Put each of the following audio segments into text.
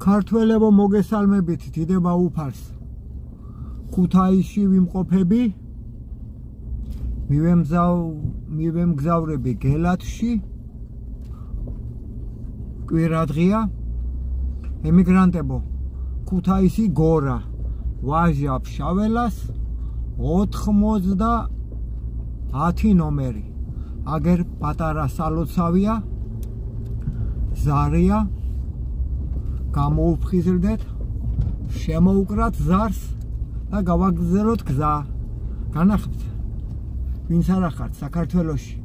ქართველებო მოგესალმებით, დიდება უფალს. ქუთაისში ვიმყოფები. მივემგზავრები გელათში. კვირადღია. ემიგრანტებო, ქუთაისი გორა. ვაჟა ფშაველას 90 ნომერი. აგერ პატარა სალოცავია. ზარია. გამოუფხიზრდეთ, შემოუკრათ ზარს და გავაგრძელოთ გზა. განახებთ, ვინც არ ახართ საქართველოში.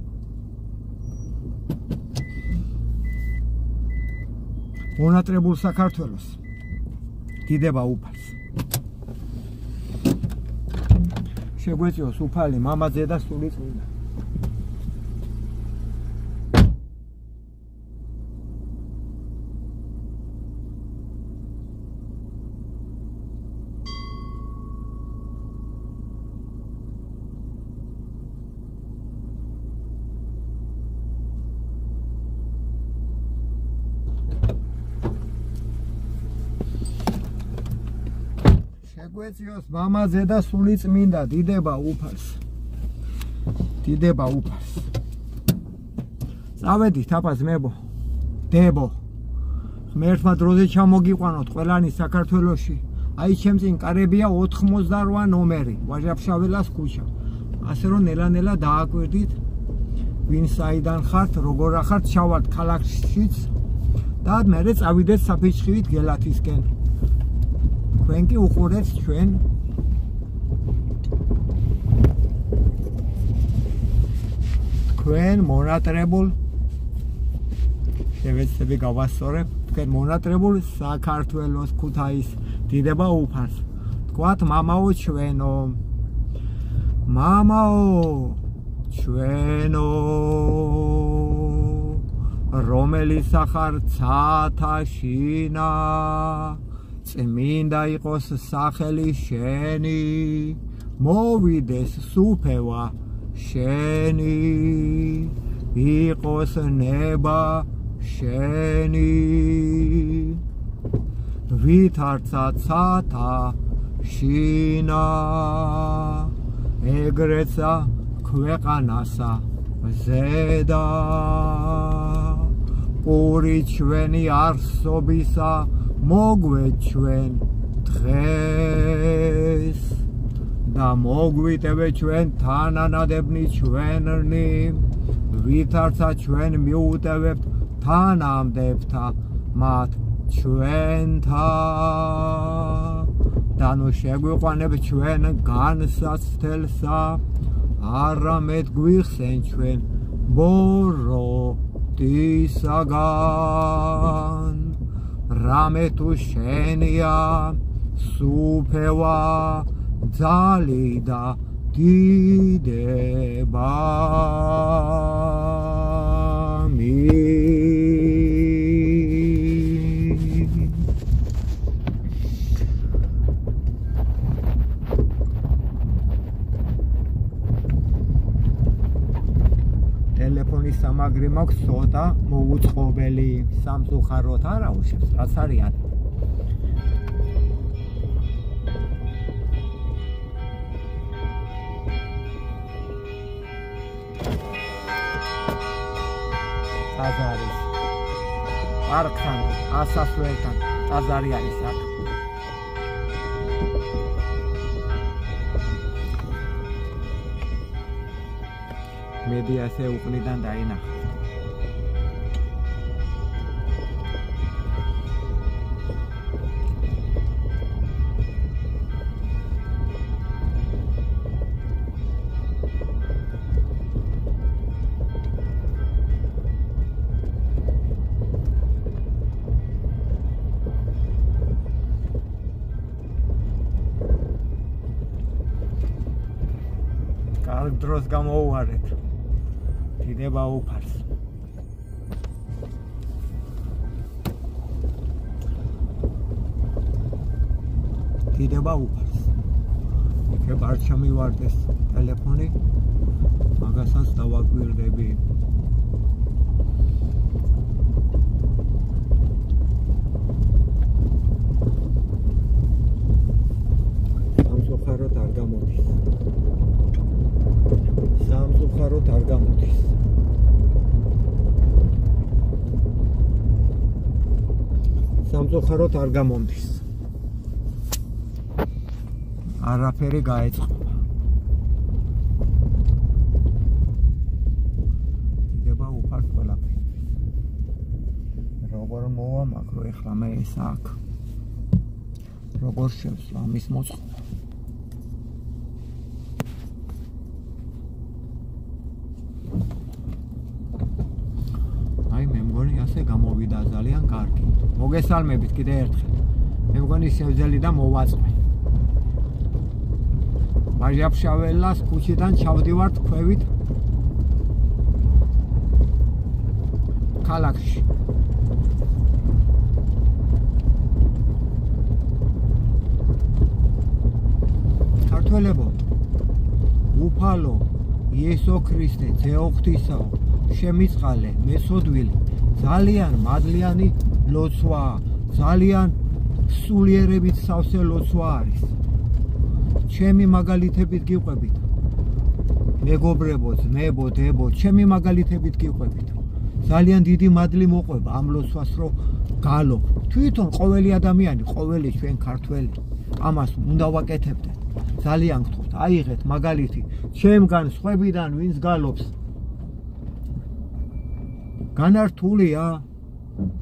მონატრებულ საქართველოს. დიდება უფალს. შეგვეწიოს უფალი მამაძე და სული წმინდა. შეგვეწიოს მამაძე და სული წმინდა, დიდება უფალს. დიდება უფალს. წავედით აბა ძმებო, დებო. ღმერთმა დროზე ჩამოგიყვანოთ ყველანი საქართველოში. აი ჩემ წინ კარებია 88 ნომერი, ვაჟაფშაველას ქუჩა. ასე რომ ნელა-ნელა დააკვირდით, ვინ საიდან ხართ, როგორ ახართ, ჩავართ ქალაქშიც და მერე წავიდეთ საფიჩხივით გელათისკენ. თქვენ კი უყურეთ ჩვენ თქვენ მონატრებულ შევეცდები გავასწორებ თქვენ მონატრებულ საქართველოს ქუთაის დიდება უფალს. თქვათ მამაო ჩვენო, მამაო ჩვენო, რომელიც ახარ ცათაშინა, წმინდა იყოს სახელი შენი, მოვიდეს სუფევა შენი, იყოს ნება შენი, ვითარცა ცათაშინა, ეგრეცა ქვეყანასა ზედა, პური ჩვენი არსობისა მოგვეჩვენ დღეს და მოგვიტევე ჩვენ თანანადებნი ჩვენნი, ვითარცა ჩვენ მიუტევებთ თანამდებთა მათ ჩვენთან და ნუ შეგვიყვანებთ ჩვენ განსაცდელსა, არამედ გვიხსენ ჩვენ ბოროტისაგან. რამე თუ შენია სუფევა, ძალი და დიდება. ტელეფონის სამაგრი მაქვს ცოტა მოუწყობელი, სამწუხაროდ არ აუშვებს, რაც არიან. ტაძარის პარკთან, ასასვლელთან ტაძარი არის აქ. მედიასე უკნიდან დაინახა. კარგ დროს გამოუვარეთ. დიდება უფალს. დიდება უფალს. იქნებ არ ჩამივარდეს ტელეფონი, მაგასაც დავაკვირდები. სამწუხაროდ არ გამომდის. არაფერი გაეწყობა. დიდება უფარს ყველაფერი. როგორ მოვამაგრო ეხლა მე ეს აქ. როგორ შევსვა ამის მოწყობა. აი მე მგონი ასე გამოვიდა ძალიან კარგი. მოგესალმებით კიდე ერთხელ. მე მგონი შევძელი და მოვაწყე. ვაჟაფშაველას ქუჩიდან ჩავდივართ ქვევით ქალაქში. ქართველებო, უფალო, იესო ქრისტე, ძეო ღვთისაო, შემიწყალე, მესოდვილი, ძალიან მადლიანი ლოცვა, ძალიან სულიერებით სავსე ლოცვა არის. ჩემი მაგალითებით გიყვებით. მეგობრებო, ძმებო, დებო, ჩემი მაგალითებით გიყვებით. ძალიან დიდი მადლი მოყვება ამ ლოცვას, რომ გალობ. თვითონ ყოველი ადამიანი, ყოველი ჩვენ ქართველი ამას უნდა ვაკეთებდეთ. ძალიან გთხოვთ, აიღეთ მაგალითი ჩემგან, სხვებიდან, ვინც გალობს. განართულია?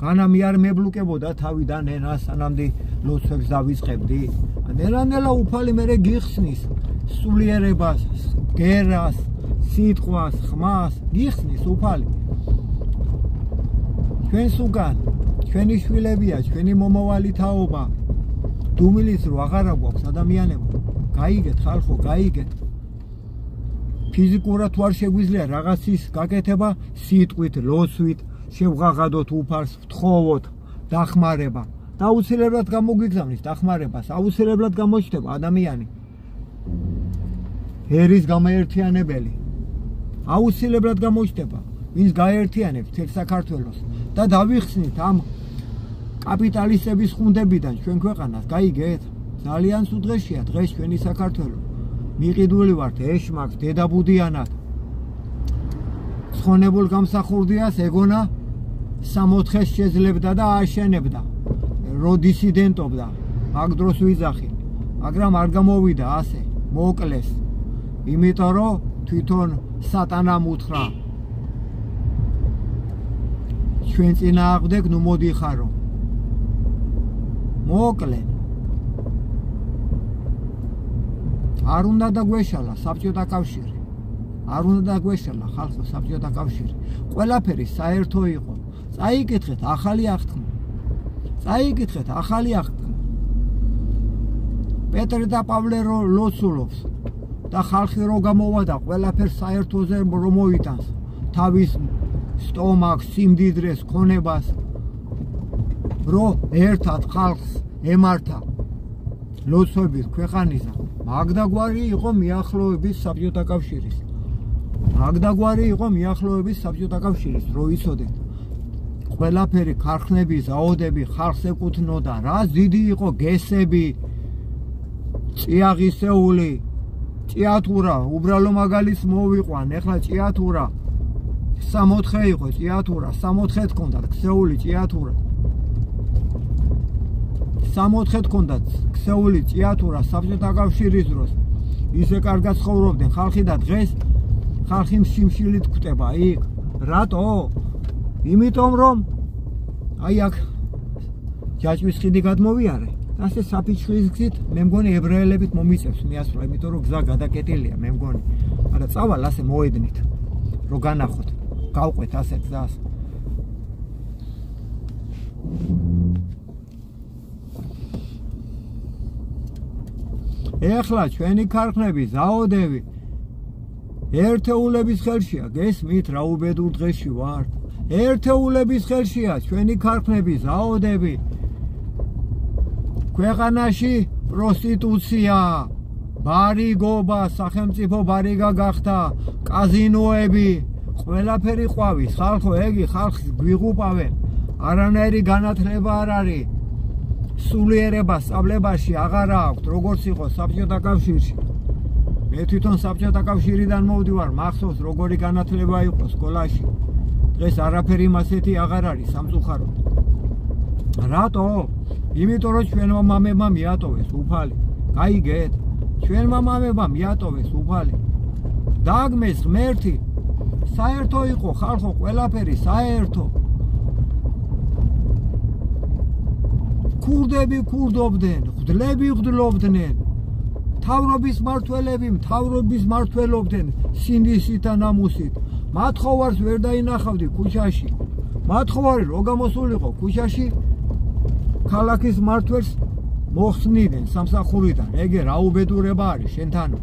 განა მე არ მებლუკებოდა თავიდან ენას, სანამდე ლოცვებს დავიწყებდი. ნელა-ნელა უფალი მერე გიხსნის სულიერებას, გერას, სიტყვას, ხმას, გიხსნის უფალი. ჩვენს უგან, ჩვენი შვილებია, ჩვენი მომავალი თაობა. დუმილიც რო აღარა გვაქვს ადამიანებო, გაიგეთ ხალხო, გაიგეთ. ფიზიკურად თუ არ შეგვიძლია რაღაცის გაკეთება, სიტყვით, ლოცვით, შევღაღადოთ უფალს, ვთხოვოთ, დახმარება. და აუცილებლად გამოგვიგზავნის დახმარებას, აუცილებლად გამოჩნდება ადამიანი. ერის გამაერთიანებელი. აუცილებლად გამოჩნდება, ვინც გაერთიანებს თელ საქართველოს და დავიხსნით ამ კაპიტალისტების ხუნდებიდან ჩვენ ქვეყანას, გაიგეთ? ძალიან სულ დღეშია დღეს ჩვენი საქართველო. მიყიდული ვართ ეშმაკს, დედაბუდიანად. ცხონებულ გამსახურდიას ეგონა 60-ს შეძლებდა და აშენებდა. რო დისიდენტობდა, მაგ დროს ვიძახი, მაგრამ არ გამოვიდა ასე, მოკლეს. იმიტომ რომ თვითონ სატანამ უთხრა. ჩვენ წინააღმდეგ ნუ მოდიხარო. მოკლენ. არ უნდა დაგვეშალა საბჭოთა კავშირი. არ უნდა დაგვეშალა ხალხო საბჭოთა კავშირი. ყველაფერი საერთო იყო. წაიკითხეთ ახალი აღთქმა. წაიკითხეთ ახალი აღთქმა. პეტრე და პავლე რო ლოცულობს და ხალხი რო გამოვა და ყველაფერს საერთოზე რო მოიტანს. თავის სტომაქს, სიმდიდრეს, ქონებას რო ერთად ხალხს ემართა ლოცვებით ქვეყანისა. მაგდაგვარი იყო მიახლოების საბჭოთა კავშირის. მაგდაგვარი იყო მიახლოების საბჭოთა კავშირის, რო იცოდეთ. ყველაფერი ქარხნები, ზაოდები ხალხს ეკუთვნოდა, რა დიდი იყო გესები, ჭიაღისეული, ჭიათურა, უბრალო მაგალითს მოვიყვან, ეხლა ჭიათურა 64 იყო ჭიათურა, 64 ჰქონდათ ქსეული ჭიათურა. 64 ჰქონდათ ქსეული ჭიათურა საბჭოთა კავშირის დროს. ისე კარგად ცხოვრობდნენ ხალხი და დღეს ხალხი სიმშილით გვტება იქ. რატო? იმიტომ რომ აი აქ ჯაჭვის ხიდი გადმოვიარე, ასე საფიჩხლის გზით მე მგონი ებრაელებით მომიწევს მიასვლა, იმიტომ რომ გზა გადაკეტილია მე მგონი. არა წავალ ასე მოედნით, რომ განახოთ, გავყვეთ ასე გზას. ეხლა ჩვენი ქარხნები, ზაოდები ერთეულების ხელშია, გესმით რა უბედურ დღეში ვართ. ერთეულების ხელშია ჩვენი ქარხნები, ზაოდები. ქვეყანაში პროსტიტუცია, ბარიგობა, სახელმწიფო ბარიგა გახდა, კაზინოები, ყველაფერი ყვავის, ხალხო, ეგი ხალხს გვიღუპავენ. არანაირი განათლება არ არის. სულიერება სწავლებაში აღარ აქვთ, როგორც იყო საბჭოთა კავშირში. მე თვითონ საბჭოთა კავშირიდან მოვდივარ, მახსოვს როგორი განათლება იყო სკოლაში. დღეს არაფერი მასეთი აღარ არის სამწუხაროდ. რატო? იმიტომ რომ ჩვენმა მამებმა მიატოვეს უფალი. გაიგეთ? ჩვენმა მამებმა მიატოვეს უფალი. დაგმეს ღმერთი. საერთო იყო ხალხო, ყველაფერი საერთო. ქურდები ქურდობდნენ, ღვთლები ღვთლობდნენ. თავრობის მმართველობდნენ სინდისით და ნამუსით. მათხოვარს ვერ დაინახავდი ქუჩაში. მათხოვარი რო გამოსულიყო ქუჩაში, ქალაქის მმართველს მოხსნიდნენ სამსახურიდან. ეგე რა უბედურება არის შენთანო.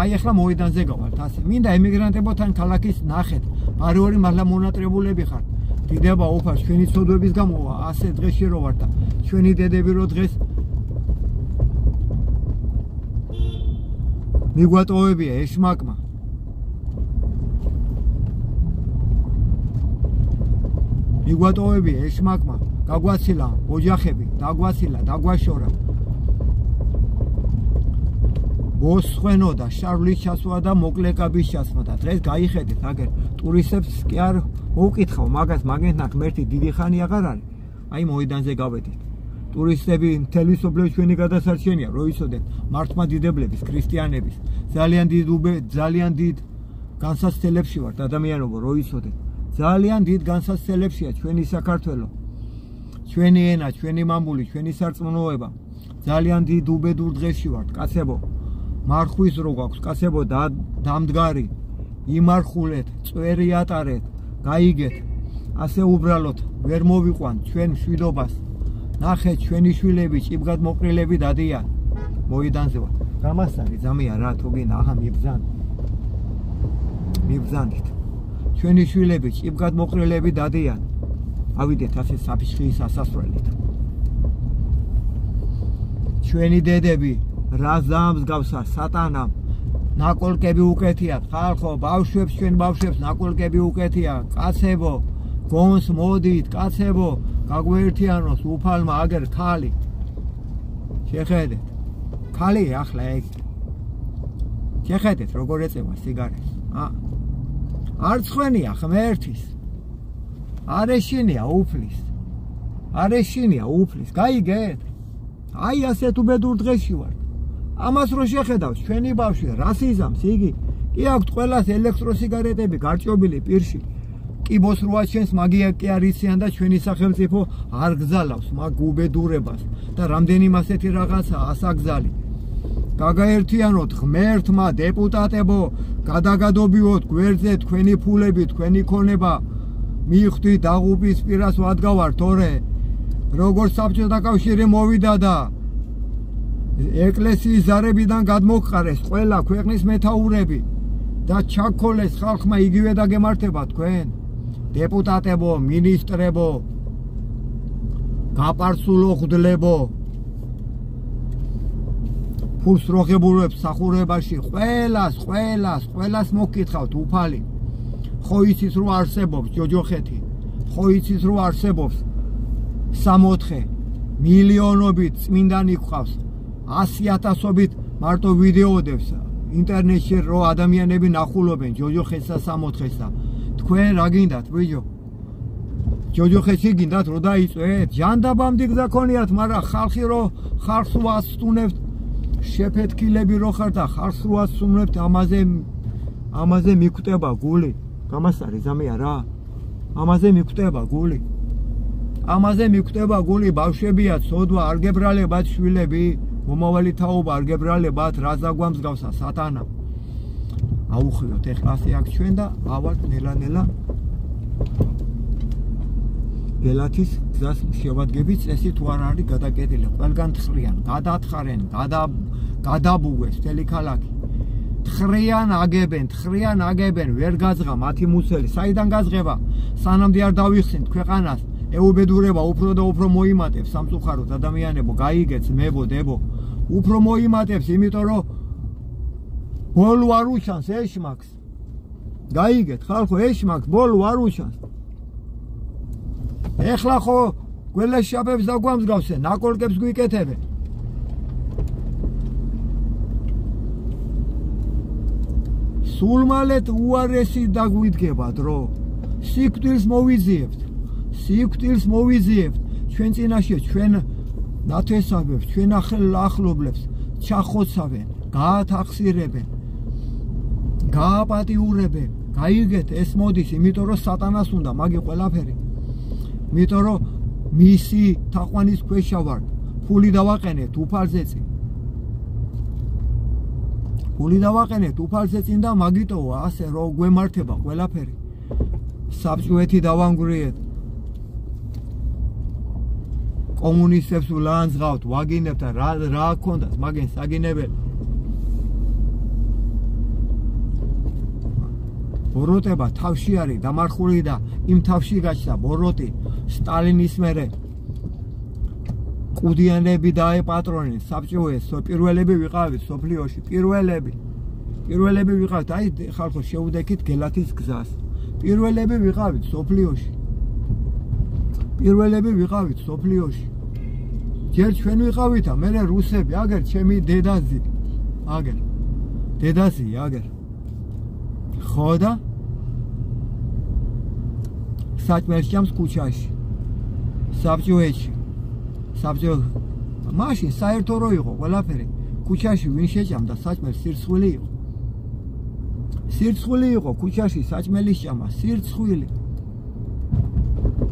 აი ახლა მოედანზე გავალთ ასე. მინდა ემიგრანტებთან ქალაქის ნახეთ. პარიორი მართლა მონატრებულები ხართ. დიდება უფალს ჩვენი ცოდვების გამო ასე დღეში რო ვართ და ჩვენი დედები რო დღეს მიგვატოვებია ეშმაკმა. მიგვატოვებია ეშმაკმა. გაგვაცილა ოჯახები, დაგვაცილა, დაგვაშორა. მოსხვენო და შარვლის ჩასვა და მოკლეკების ჩასმა და დღეს გაიხედეთ აგერ ტურისტებს კი არ მოვკითხავ მაგას მაგენთან ღმერთი დიდი ხანი აღარ არის. აი მოედანზე გავედით. ტურისტები მთელი სოფლიო ჩვენი გადასარჩენია, რო იცოდეთ მართლმადიდებლების, ქრისტიანების, ძალიან დიდ განსაცდელებში ვართ ადამიანობო, რო იცოდეთ. ძალიან დიდ განსაცდელებშია ჩვენი საქართველო. ჩვენი ენა, ჩვენი მამული, ჩვენი სარწმუნოება. ძალიან დიდ უბედურ დღეში ვართ, კაცებო. მარხვის რო გვაქვს, კაცებო, დამდგარი, იმარხულეთ, წვერი ატარეთ, გაიგეთ. ასე უბრალოდ ვერ მოვიყვან ჩვენ მშვიდობას. ნახეთ ჩვენი შვილები ჭიბგად მოყრილები დადიან. მოედანზე ვარ. გამასარი ზამია რა თუ გინდა აჰა მიბრძანდით. ჩვენი შვილები ჭიბგად მოყრილები დადიან. ავიდეთ ასე საფიშხის ასასვლელით. ჩვენი დედები რა ზამს გავსა სატანამ. ნაკოლკები უკეთია ხალხო, ბავშვებს ჩვენ ბავშვებს ნაკოლკები უკეთია. კაცებო, გონს მოდით, კაცებო, გაგვერთიანოს უფალმა აგერ ქალი. შეხედეთ. ქალი ახლა ეგ. შეხედეთ როგორ ეწევა სიგარეტს. არ ცხენია ღმერთის. არ ეშინია უფლის. არ ეშინია უფლის. გაიგეთ? აი ასეთ უბედურ დღეში ვარ. ამას რო შეხედავს ჩვენი ბავშვი რასიზმს იგი კი აქვს ყველას ელექტროსიგარეტები გარჭობილი პირში. კიბოს რო აჩენს მაგია კი არ იციან და ჩვენი სახელმწიფო არ გზალავს მაგ უბედურებას და რამდენიმე ასეთი რაღაცა ასაგზალი. გაგაერთიანოთ ღმერთმა დეპუტატებო, გადაგადობიოთ გვერდზე თქვენი ფულები, თქვენი ქონება. მიხვდით დაღუპის პირას ვადგავართ თორე როგორც საბჭოთა კავშირი მოვიდა და ეკლესიის ზარებიდან გადმოყარეს ყველა ქვეყნის მეთაურები და ჩაქოლეს ხალხმა იგივე დაგემართება თქვენ დეპუტატებო, მინისტრებო, გაპარსულო ღვთლებო, ფულს როღებულებს სახურებაში ყველას მოგკითხავთ უფალი. ხო იცით რო არსებობს ჯოჯოხეთი, ხო იცით რო არსებობს 64 მილიონობით წმინდანი გვყავს, 100,000-ობით მარტო ვიდეოდებს ინტერნეტში რო ადამიანები ნახულობენ ჯოჯოხეთს და 64-ს და თქვენ რა გინდათ ბიჭო? ჯოჯოხეთში გინდათ რო დაიწვეთ? ჟანდაბამდი გზა ქონიათ, მაგრამ ხალხი რო ხალხს ვასტუნებთ, შეფეთქილები რო ხართ და ხალხს რო ასტუნებთ, ამაზე მიკვდება გული. გამასარი ზამია რა. ამაზე მიკვდება გული. ამაზე მიკვდება გული, ბავშვებია, ცოდვა, არ გებრალებათ შვილები, მომავალი თაობა არ გებრალებათ, რა ზაგვამსგავსა სატანა. აუხიოთ ეხლა ასე აქ ჩვენ და ავართ ნელა-ნელა გელათის გზას შევადგებით, წესი თუ არ არის გადაკეტილი, ყველგან თხრიან, გადათხარენ, გადაბუგეს მთელი ქალაქი. თხრიან აგებენ, ვერ გაძღა მათი მუცელი. საიდან გაძღება? სანამდე არ დავიხსენთ ქვეყანას, ეუბედურება უფრო და უფრო მოიმატებს სამწუხაროდ ადამიანებო, გაიგეთ მებო, დებო. უფრო მოიმატებს, იმიტომ რომ ბოლო არ უშანს ეშმაკს. გაიგეთ ხალხო, ეშმაკს ბოლო არ უშანს. ეხლა ხო გველეშაპებს დაგვამსგავსენ, ნაკოლკებს გვიკეთებენ. სულ მალეთ უარესი დაგვიდგება დრო. სიკვდილს მოვიზიებთ. ჩვენ წინაშე ჩვენ ნათესავებს, ჩვენ ახლობლებს ჩახოცავენ, გაათახსირებენ, გააპატიურებენ. გაიგეთ, ეს მოდის, იმიტომ რომ სატანას უნდა მაგი ყველაფერი. იმიტომ რომ მისი თაყვანის ქვეშა ვარ. ფული დავაყენეთ უფალზეწი. ფული დავაყენეთ უფალზეწინ და მაგიტოა ასე რომ გვემართება ყველაფერი. საბჭოეთი დავანგრიეთ. კომუნისტებს ულანძღავთ, ვაგინებთ და რა გქონდათ მაგენ საგინებელი. ბოროტება თავში არის დამარხული და იმ თავში გაჩნდა ბოროტი სტალინის მერე ყუდიანები დაეპატრონეს საბჭოეს პირველები ვიყავით სოფლიოში პირველები ვიყავით აი ხალხო შეუდექით გელათის გზას პირველები ვიყავით სოფლიოში ჯერ ჩვენ ვიყავით და მერე რუსები აგერ ჩემი დედაზი აგერ ხო და საჭმელს ქუჩაში საბჭოეთში მაშინ საერთო რო იყო ყველაფერი ქუჩაში ვინ შეჭამდა საჭმელს სირცხვილი იყო ქუჩაში საჭმელის ჭამა სირცხვილი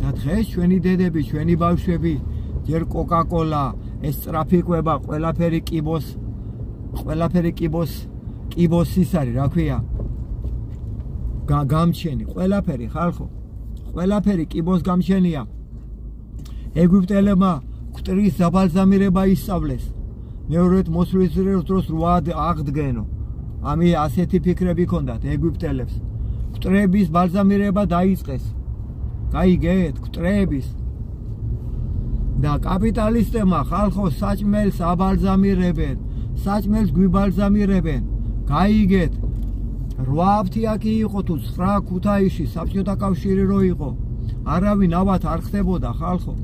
და დღეს ჩვენი დედები ჩვენი ბავშვები ჯერ კოკა-კოლა ეს ტრაფიკება ყველაფერი კიბოს ის არის რა ქვია გამჩენი ყველაფერი ხალხო ყველაფერი კიბოს გამჩენია ეგვიპტელებმა კვტრის დაბალზამირება ისწავლეს მეორედ მოსვლის დროს რვა აღდგენო ამი ასეთი ფიქრები ჰქონდათ ეგვიპტელებს კვტრების ბალზამირება დაიწყეს გაიგეთ კვტრების და კაპიტალისტებმა ხალხო საჭმელს აბალზამირებენ საჭმელს გვიბალზამირებენ გაიგეთ 8 აფთიაქი იყო თუ 9 ქუთაისში საბჭოთა კავშირი რო იყო არავინ ავად არ ხდებოდა ხალხო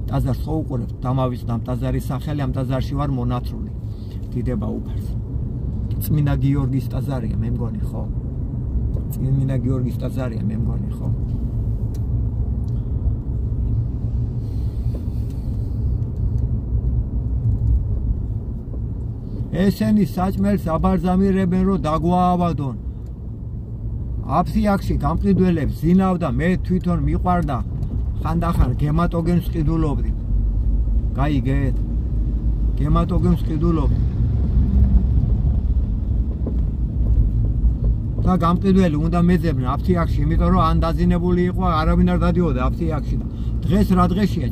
ტაძარს ხო უყურებთ დამავიწყდა ტაძარის სახელი ამ ტაძარში ვარ მონათრული დიდება უფალს წმინდა გიორგის ტაძარია მე მგონი ხო წმინდა გიორგის ტაძარია მე მგონი ხო ესენი საჭმელს აბალზამირებენ რომ დაგვაავადონ აფთიაქში გამყიდველებს ზინავდა მე თვითონ მიყვარდა ხანდახან გემატოგენს ყიდულობდი გაიგეთ გემატოგენს ყიდულობდი და გამყიდველი უნდა მეძებნა აფთიაქში იმიტომ რომ ან დაზინებული იყო არავინ არ დადიოდა აფთიაქში და დღეს რა დღეშია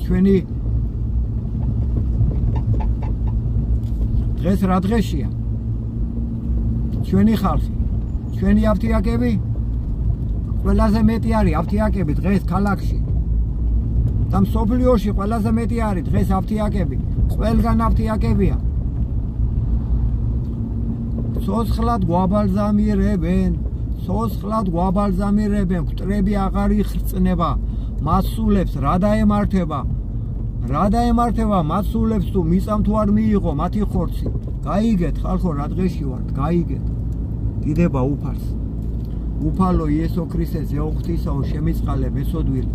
დღეს რა დღეშია ჩვენი ხალხი ჩვენი აფთიაქები ყველაზე მეტი არის აფთიაქები დღეს ქალაქში და მსოფლიოში ყველაზე მეტი არის დღეს აფთიაქები ყველგან აფთიაქებია ცოცხლად გვაბალზამირებენ კვტრები აღარ იხრწნება მასულებს რა დაემართება მასულებს თუ მიწამ თუ არ მიიღო მათი ხორცი გაიგეთ ხალხო რა დღეში ვართ გაიგეთ დიდება უფალს უფალო იესო ქრისტეს ეუღთისაო შემიწყალე მესოდვილი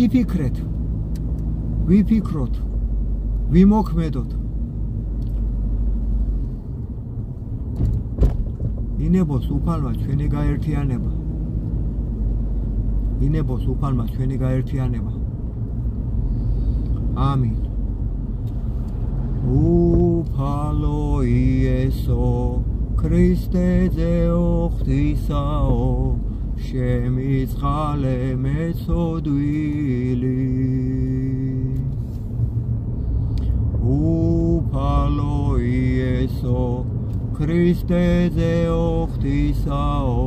იფიქრეთ ვიფიქროთ ვიმოქმედოთ ინებოს უფალმა ჩვენი გაერთიანება ამინ უფალო იესო ქრისტე ეუღთისაო შემიწყალე მესოდვილი უფალო იესო ქრისტე ეუღთისაო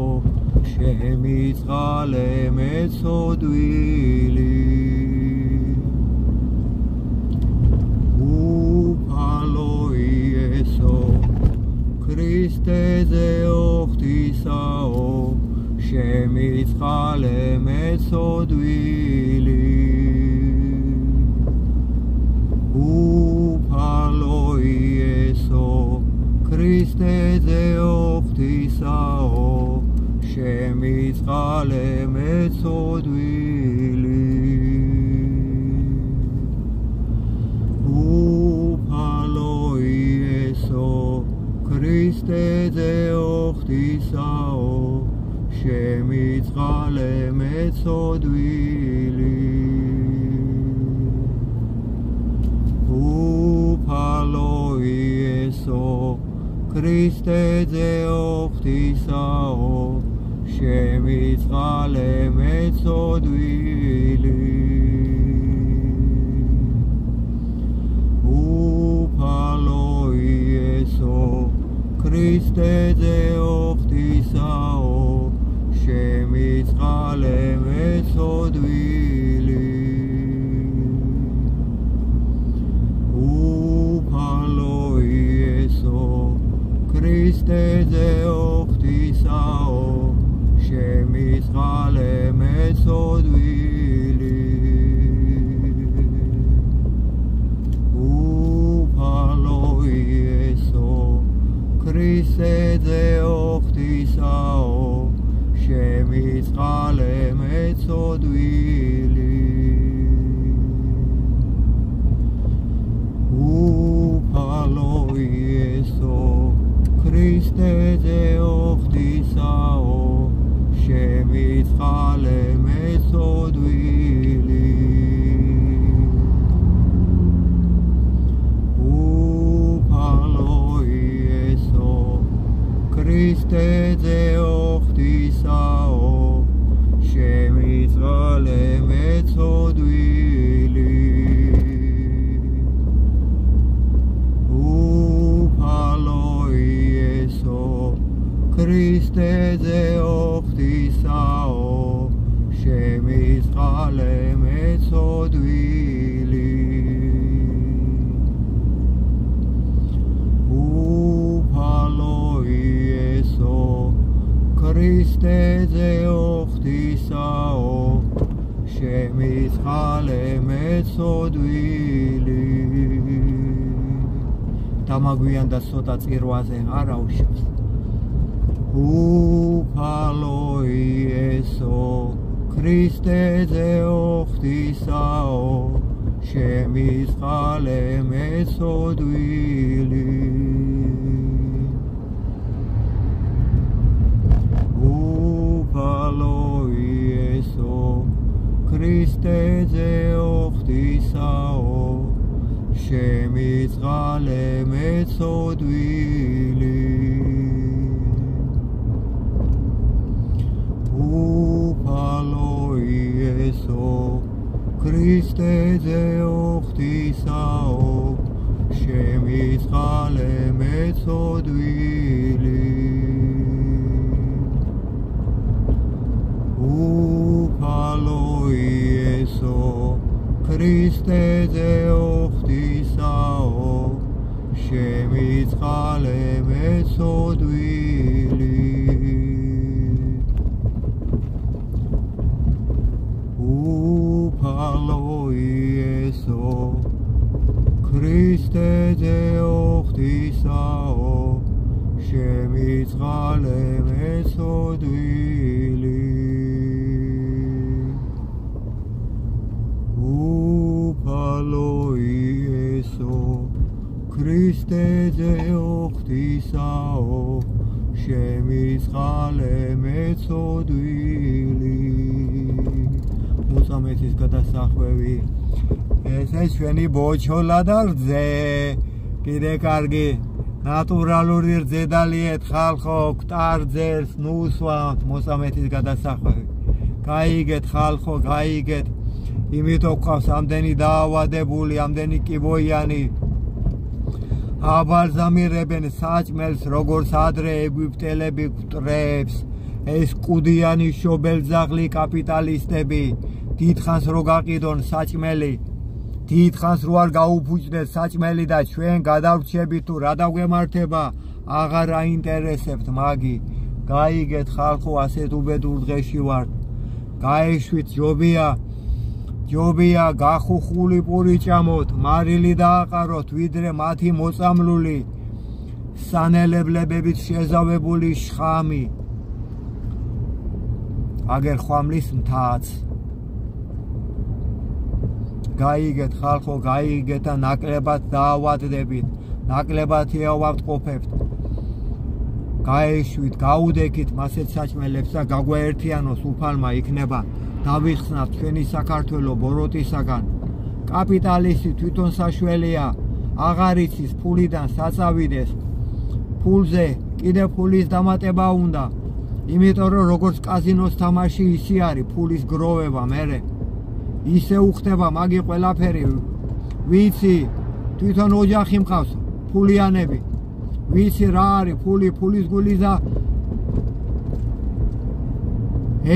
შემიწყალე მესოდვილი უფალო იესო ქრისტე ეუღთისაო შემიწყალე მესოდვილი უფალო იესო ქრისტე ეუღთისაო შემიწყალე შემიწყალე მეწოდვილი უფალო იესო ქრისტე ძეოხტისაო შემიწყალე მეწოდვილი უფალო იესო ქრისტე ძეოხტისაო შემიწყალე მეწოდვილი უფალო იესო ქრისტე ძეოხტისაო შემიწყალე მეწოდვილი უფალო იესო ქრისტე ძეოხტისაო შემიწყალე მეწოდვილი უფალო იესო ქრისტე ძეოხტისაო შემიწყალე მეწოდვილი უფალო იესო ქრისტე ძეოხტისაო შემიწყალე მეწოდვილი უფალო იესო ქრისტე ძეოხტისაო შემიწყალე მეწოდვილი უფალო იესო ქრისტე ძეოხტისაო შემიწყალე მეწოდვილი უფალო იესო ქრისტე ძეოხტისაო შემიწყალე მეწოდვილი დამაგვიანდა ცოტა წირვაზე არ აუშვებს უფალო იესო ქრისტე ძეოხტისაო შემიწყალე მეწოდვილი უფალო იესო ქრისტე ძეოხტისაო შემიწყალე მეწოდვილი უფალო იესო ქრისტე ძეოხტისაო შემიწყალე მეწოდვილი უფალო იესო ქრისტე ძეოხტისაო შემიწყალე მეწოდვილი უფალო იესო ქრისტე ძეოხტისაო შემიწყალე მეწოდვილი უფალო იესო ქრისტე ძეოხტისაო შემიწყალე მეწოდვილი მოსამეთის გადასახვევი ესე ჩვენი ბოჩოლა და რძე კიდე კარგი ნატურალური რძედალიეთ ხალხო კვტარძეს ნუსვამთ მოსამეთის გადასახვევი გაიგეთ ხალხო გაიგეთ იმიტომ ყავს ამდენი დაავადებული ამდენი კიბოიანი აბალზამირებენ საჭმელს როგორც ადრე ეგვიპტელები კვტრებს ეს კუდიანი შობელძაღლი კაპიტალისტები დიდხანს რო გაყიდონ საჭმელი დიდხანს რო არ გაუფუჭდეთ საჭმელი და ჩვენ გადავრჩებით თუ რა დაგვემართება აღარ აინტერესებთ მაგი გაიგეთ ხალხო ასეთ უბედურ დღეში ვართ გაეშვით ჯობია გახუხული პური ჭამოთ მარილი დააყაროთ ვიდრე მათი მოწამლული სანელებლებით შეზავებული შხამი აგერ ხვამლის მთაც გაიგეთ ხალხო გაიგეთ და ნაკლებად დაავადდებით ნაკლებად ეავადმყოფებთ გაეშვით გაუდექით მასეთ საჭმელებს და გაგვაერთიანოს უფალმა იქნება დავიხსნათ ჩვენი საქართველო ბოროტისაგან კაპიტალისტი თვითონ საშველია აღარ იცის ფულიდან საწავიდეს ფულზე კიდე ფულის დამატება უნდა იმიტომ რომ როგორც კაზინოს თამაში ისი არის ფულის გროვება მერე ისე უხდება მაგი ყველაფერი ვიცი თვითონ ოჯახი მყავს ფულიანები ვიცი რა არის ფულის გულიზა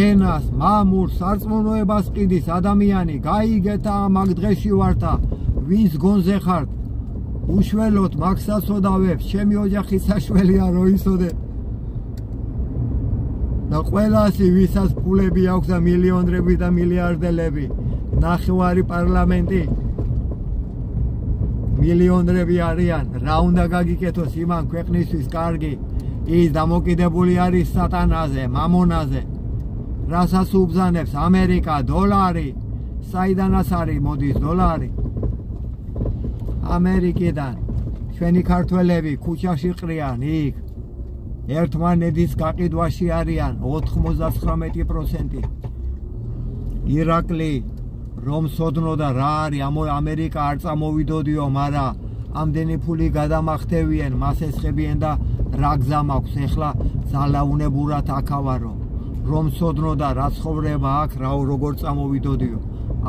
ენას მამურ სარწმუნოებას ყიდის ადამიანი გაიგეთ ამ დღეში ვართ და ვინც გონზე ხართ უშველოთ მაგსაცოდავებს ჩემი ოჯახი საშველია რო ისოდე და ყველასი ვისაც ფულები აქვს და მილიონრები და მილიარდელები ნახევარი პარლამენტი მილიონრები არიან რა უნდა გაგიკეთოს იმან ქვეყნისთვის კარგი ის დამოკიდებული არის სატანაზე მამონაზე რასაც უბრძანებს ამერიკა დოლარი საიდანაც არის მოდის დოლარი ამერიკიდან ჩვენი ქართველები ქუჩაში ყრიან იქ ერთმანეთის გაყიდვაში არიან 99% ირაკლი რომ სოდნოდა რა არის ამერიკა არ წამოვიდოდიო მაგრამ ამდენი ფული გადამახტევიან მას ესხებიან და რა გზა მაქვს ეხლა ზალაუნებურად აქავარო რომ სოდნოდა რა ცხოვრება აქ რა როგორ წამოვიდოდიო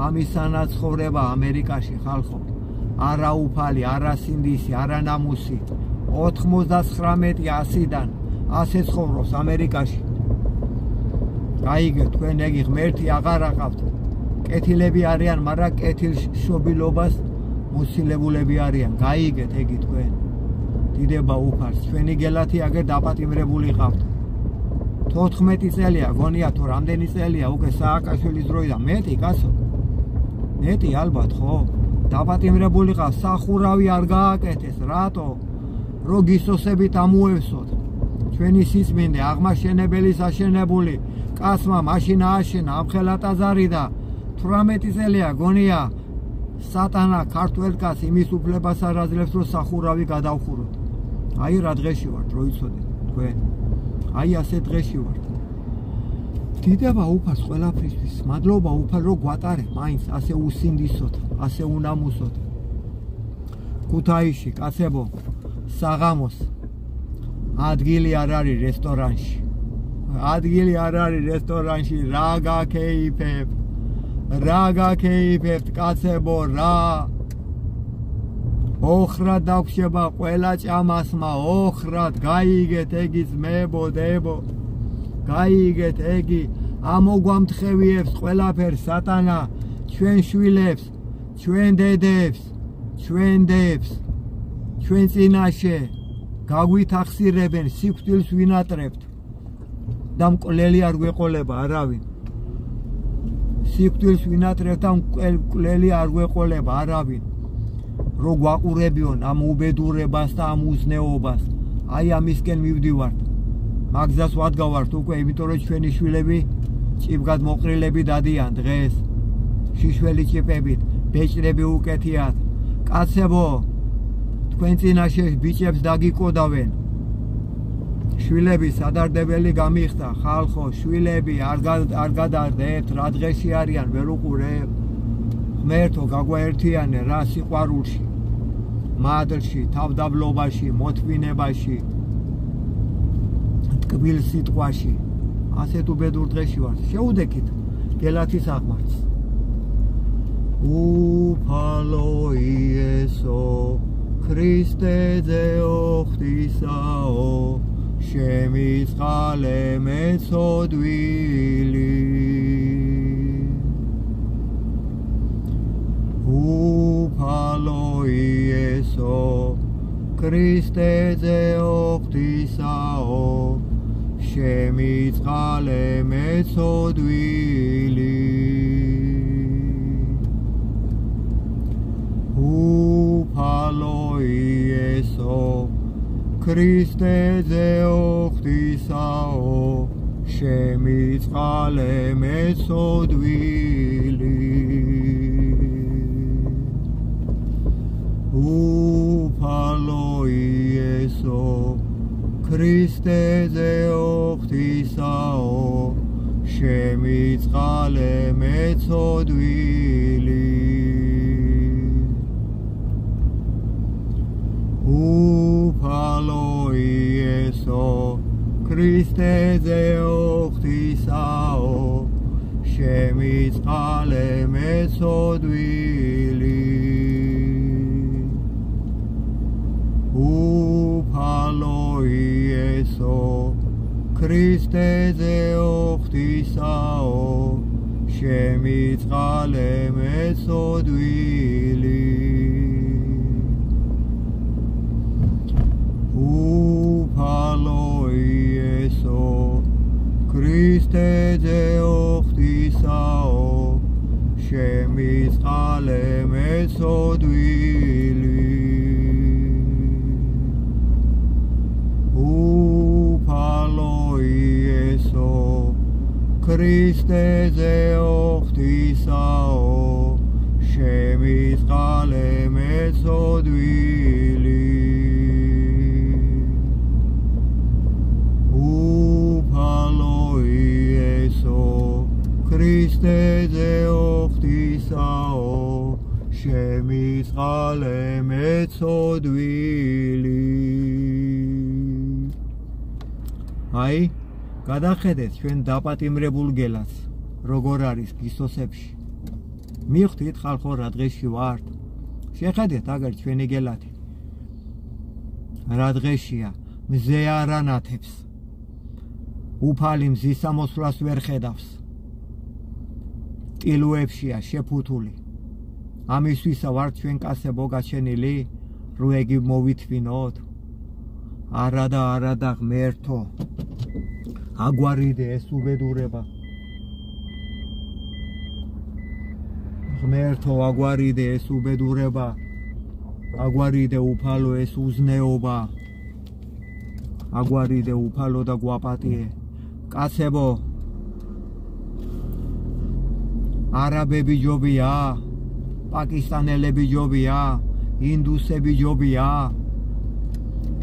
ამისანა ცხოვრება ამერიკაში ხალხო არა უფალი არა სინდისი არა ნამუსი 99-100-დან ასე ცხოვრობს ამერიკაში გაიგეთ თქვენ ეგი ღმერთი აღარ აყავთ კეთილები არიან მაგრამ კეთილშობილობას მოსილებულები არიან გაიგეთ ეგი თქვენ დიდება უფალს ჩვენი გელათი აგერ დაპატიმრებული ყავთ 14 წელია გონია თუ რამდენი წელია უკვე სააკაშვილის დროიდან მეტი კაცო მეტი ალბათ ხო დაპატიმრებული ყავს სახურავი არ გააკეთეს რატო რო გისოსებით ამოევსოთ ჩვენი სიწმინდე აღმაშენებელის აშენებული კაცმა მაშინ ააშენა ამხელა ტაძარი და 18 წელია გონია სატანა ქართველ კაცს იმის უფლებას არ აძლევს რომ სახურავი გადავხუროთ აი რა დღეში ვართ რო იცოდეთ თქვენ აი ასე დღეში ვართ დიდება უფალს ყველაფრისთვის მადლობა უფალ რო გვატარე მაინც ასე უსინდისოთ ასე უნამუსოთ ქუთაისში კაცებო საღამოს ადგილი არ არის რესტორანში ადგილი არ არის რესტორანში რა გაქეიფებთ კაცებო რა ოხრად დაგვრჩება ყველა ჭამასმა ოხრად გაიგეთ ეგი ძმებო დებო გაიგეთ ეგი ამოგვამთხევიებს ყველაფერს სატანა ჩვენ შვილებს ჩვენ დედებს ჩვენ წინაშე გაგვითხახსირებენ სიკვდილს ვინატრებთ და მკვლელი არ გვეყოლება არავინ სიკვდილს ვინატრებთ და მკვლელი არ გვეყოლება არავინ რო გვაყურებიონ ამ უბედურებას და ამ უზნეობას აი ამისკენ მივდივართ მაგზას ვადგავართ უკვე იმიტომ რომ ჩვენი შვილები ჭიბგად მოყრილები დადიან დღეს შიშველი ჭიპებით ბეჭდები უკეთიათ კაცებო თქვენ წინაშე ბიჭებს დაგიკოდავენ შვილები სადარდებელი გამიხდა ხალხო შვილები არ გადარდეთ რა დღეში არიან ვერ უყურებ ღმერთო გაგვაერთიანე რა სიყვარულში მადლში თავდაბლობაში მოთმინებაში ტკბილ სიტყვაში ასეთ უბედურ დღეში ვართ შეუდექით გელათის აღმართს უფალო იესო ქრისტეზე ოხტისაო შემიწყალე მეცოდვილი უფალო იესო ქრისტეზე ოხტისაო შემიწყალე მეცოდვილი უფალო იესო ქრისტეზე ოხტისაო შემიწყალე მეცოდვილი უფალო იესო ქრისტეზე ოხთისაო შემიწყალე მეცოდვილი უფალო იესო ქრისტეზე ოხთისაო შემიწყალე მეცოდვილი უფალო იესო ქრისტეზე ოხთისაო შემიწყალე მეცოდვილი უფალო იესო ქრისტეზე ოხთისაო შემიწყალე მეცოდვილი უფალო იესო ქრისტეზე ოხთისაო შემიწყალე მეცოდვილი უფალო იესო ქრისტეზე ოხთისაო შემიწყალე მეცოდვილი აი გადახედეთ ჩვენ დაპატიმრებულ გელას როგორ არის გისოსებში მივხვდით ხალხო რა დღეში ვართ შეხედეთ აგერ ჩვენი გელათი რა დღეშია მზე არ ანათებს უფალი მზის ამოსვლას ვერ ხედავს ტილუებშია შეფუთული ამისვისა ვართ ჩვენ კაცებო გაჩენილი რო ეგი მოვითვინოთ არადა ღმერთო აგვარიდე ეს უბედურება ღმერთო აგვარიდე ეს უბედურება აგვარიდე უფალო ეს უზნეობა აგვარიდე უფალო და გვაპატიე კაცებო არაბები ჯობია პაკისტანელები ჯობია ინდუსები ჯობია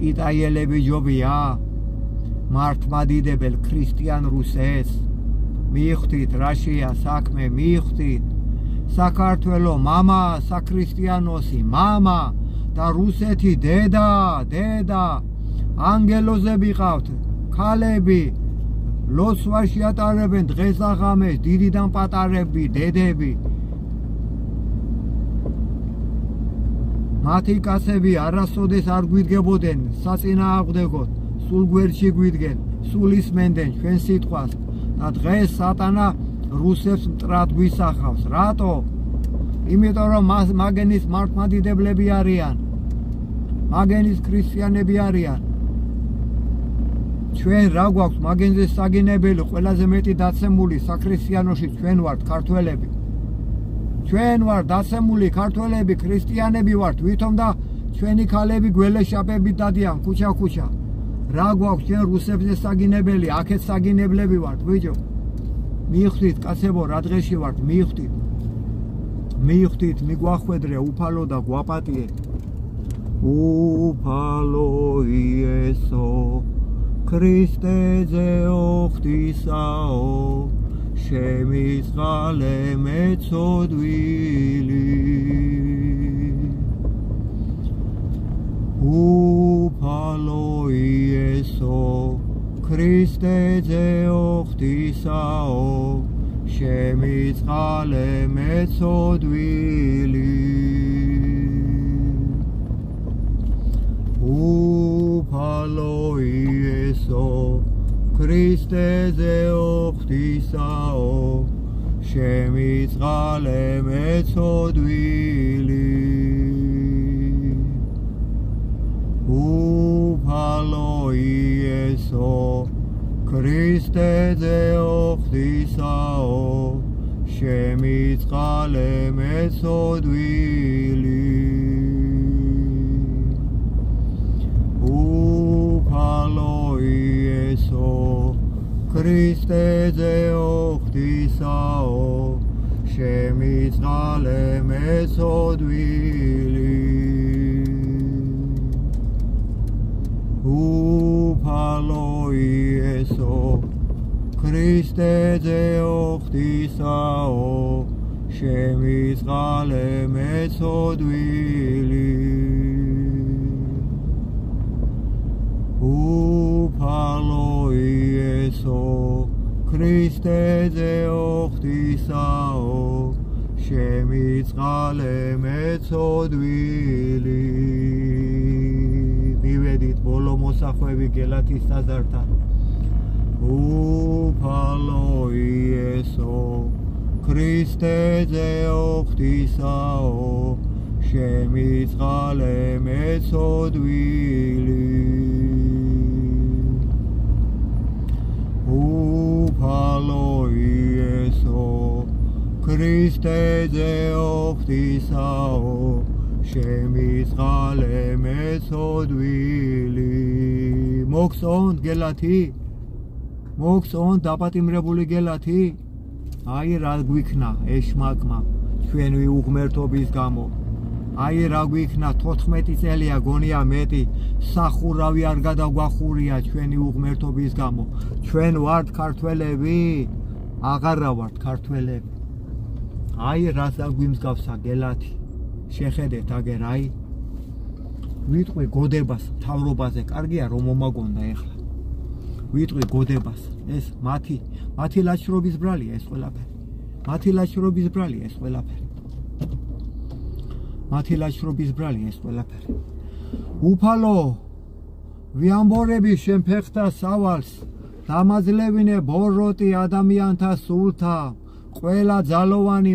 კიტაიელები ჯობია მართლმადიდებელ ქრისტიან რუსეთს მივხვდით რაშია საქმე მივხვდით საქართველო მამა საქრისტიანოსი მამა და რუსეთი დედა ანგელოზები ყავთ ქალები ლოცვაში ატარებენ დღეს აღამეს დიდიდან პატარები დედები მათი კაცები არასოდეს არ გვიდგებოდნენ საწინააღმდეგოდ სულ გვერდში გვიდგენ სულ ისმენდნენ ჩვენ სიტყვას და დღეს სატანა რუსებს მტრად გვისახავს რატო იმიტომ რომ მაგენის მართლმადიდებლები არიან მაგენის ქრისტიანები არიან ჩვენ რა გვაქვს მაგენზე საგინებელი ყველაზე მეტი დაცემული საქრისტიანოში ჩვენ ვართ ქართველები ჩვენ ვართ დაცემული ქართველები ქრისტიანები ვართ ვითომ და ჩვენი ქალები გველეშაპებით დადიან ქუჩა რა გვაქვს ჩვენ რუსებზე საგინებელი აქეთ საგინებლები ვართ ბიჭო მივხვდით კაცებო რა დღეში ვართ მივხვდით მიგვახვედრე უფალო და გვაპატიე უფალო იესო ქრისტეზე ოხთისაო შემიწყალე მეცოდვილი უფალო იესო ქრისტეზე ოხთისაო შემიწყალე მეცოდვილი უფალო იესო ქრისტეზე ოხთისაო შემიწყალე მეცოდვილი უფალო იესო ქრისტეზე ოხთისაო შემიწყალე მეცოდვილი უფალო იესო ქრისტეზე ქრისტეზე ოხთისაო შემიწყალე მეცოდვილი უფალო იესო ქრისტეზე ოხთისაო შემიწყალე მეცოდვილი უფალო იესო ქრისტეზე ოხთისაო შემიწყალე მეცოდვილი მივედით ბოლო მოსახვევი გელათის ტაძართან უფალო იესო ქრისტეზე ოხთისაო შემიწყალე მეცოდვილი უფალო იესო ქრისტეზე ოხთისაო შემიწყალე მეცოდვილი მოგწონთ გელათი მოგწონთ დაპატიმრებული გელათი აი რა გვიქნა ეშმაკმა ჩვენი უღმერთობის გამო აი რა გვიქნა 14 წელია გონია მეტი სახურავი არ გადაგვახურია ჩვენი უღმერთობის გამო ჩვენ ვართ ქართველები აღარა ვართ ქართველები აი რა დაგვიმსგავსა გელათი შეხედეთ აგერ აი ვიტყვი გოდებას მთავრობაზე კარგია რომ მომაგონდა ეხლა ვიტყვი გოდებას ეს მათი ლაშქრობის ბრალია ეს ყველაფერი მათი ლაშქრობის ბრალია ეს ყველაფერი მათი ლაშქრობის ბრალია ეს ყველაფერი უფალო ვიამბორები შენ ფეხთა სავალს დამაძლევინე ბოროტი ადამიანთა სულთა ყველა ძალოვანი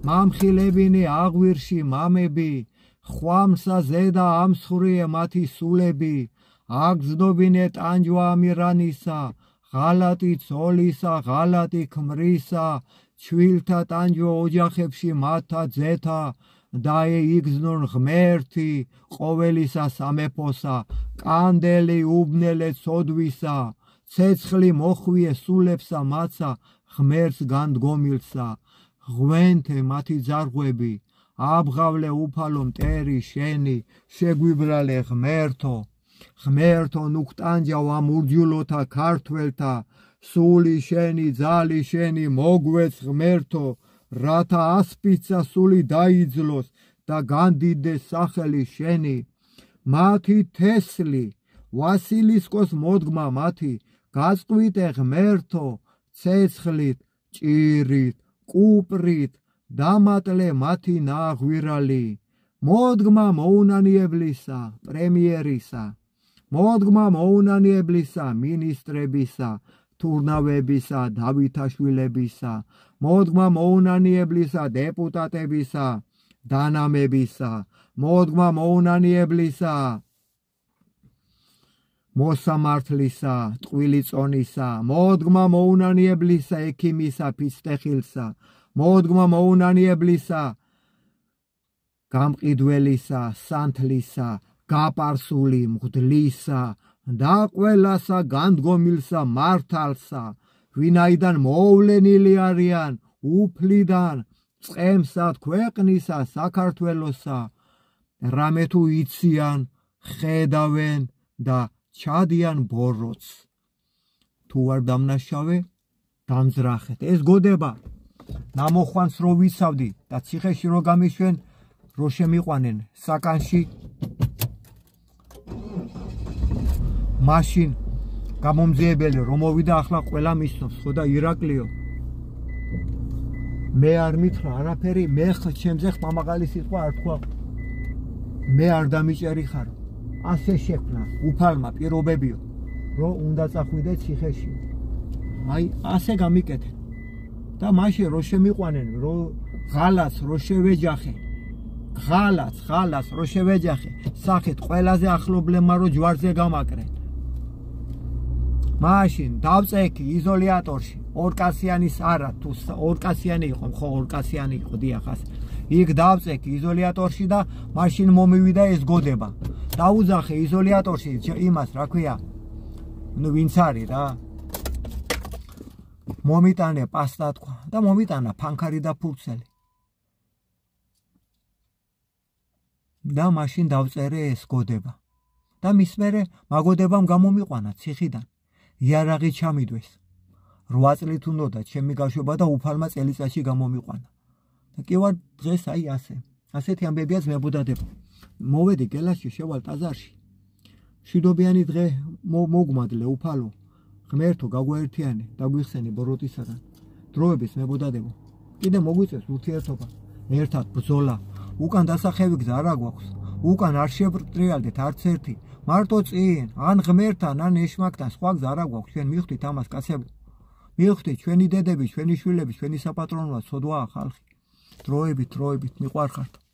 მამხილებინე აღვირში მამები ხვამსა ზედა ამსხვრიე მათი სულები აგზნობინე ტანჯვა ამირანისა ღალატი ცოლისა ღალატი ქმრისა ჩვილთა ტანჯვა ოჯახებში მათთა ძეთა და იგზნონ ღმერთი ყოველისა სამეფოსა კანდელი უბნელე ცოდვისა ცეცხლი მოხვიე სულებსა მაცა ღმერთს განდგომილსა ღვენთე მათი ძარღვები აბღავლე უფალო მტერი შენი შეგვიბრალე ღმერთო ნუქტანჯავ ამურჯულოთა ქართველთა სული შენი ძალი შენი მოგვეც ღმერთო რათა ასპიცა სული დაიძლოს და განდიდეს სახელი შენი მათი თესლი ვასილისკოს მოდგმა მათი გაწყვიტე ღმერთო ცეცხლით ჭირით კუპრით დამატლე მათი ნაღვირალი მოდგმა მოუნანიებლისა პრემიერისა მოდგმა მოუნანიებლისა მინისტრებისა თურნავებისა დავითაშვილებისა მოდგმა მოუნანიებლისა დეპუტატებისა დანამებისა მოდგმა მოუნანიებლისა მოსამართლისა ტყვილიწონისა მოდგმა მოუნანიებლისა ექიმისა ფიცტეხილსა მოდგმა მოუნანიებლისა გამყიდველისა სანთლისა გაპარსული მღვდლისა და ყველასა განდგომილსა მართალსა ვინაიდან მოვლენილი არიან უფლიდან წყემსად ქვეყნისა საქართველოსა რამე თუ იციან ხედავენ და ჩადიან ბოროტს თუ არ დამნაშავე დამძრახეთ ეს გოდება ნამოხვანს რო ვიცავდი და ციხეში რო გამიშვენ რო შემიყვანენ საკანში მაშინ გამომძიებელი რომ მოვიდა ახლა ყველა მისნობს ხო და ირაკლიო მე არ მითხრა არაფერი მე ჩემზე ხმამაღალი სიტყვა არ თქვა მე არ დამიჭერი ხარ ასე შექმნა უფალმა პირობებიო რომ უნდა წახვიდე ციხეში აი ასე გამიკეთე და მაშინ რო შემიყვანენ რო ღალატს რო შევეჯახე ღალატს რო შევეჯახე სახით ყველაზე ახლობლებმა რო ჯვარზე გამაკრე მაშინ დავწექი იზოლატორში ორკასიანის არა თუ ორკასიანი იყო ხო ორკასიანი იყო დიახ იქ დავწექი იზოლატორში და მაშინ მომივიდა ეს გოდება დაუძახე იზოლატორში იმას რა ქვია ნუ ვინც არის რა მომიტანე პასტა თქვა და მომიტანა ფანქარი და ფურცელი. და მაშინ დავწერე ეს გოდება. და მის მერე მაგოდებამ გამომიყვანა ციხიდან. იარაღი ჩამიდვეს. 8 წლით უნდოდა ჩემი გაშვება და უფალმა წელიწადში გამომიყვანა. და კი ვარ დღეს აი ასე. ასეთი ამბებიაც მებუდადება. მოვედი გელაში, შევალ ტაძარში. მშვიდობიანი დღე მოგმადლე უფალო. ღმერთო გაგვაერთიანე, დაგვიხსენე ბოროტისაგან. დროების მებუდადებო. კიდე მოგვიწევს ურთიერთობა. ერთად ბრძოლა. უკან დასახევი გზა არა გვაქვს. უკან არ შევტრიალდეთ არც ერთი. მარტო წინ, ან ღმერთთან, ან ეშმაკთან, სხვა გზა არა გვაქვს. ჩვენ მივხვდით ამას, კაცებო. მივხვდით ჩვენი დედები, ჩვენი შვილები, ჩვენი საპატრონოა, სოდვაა ხალხი. დროებით მიყვარხართ.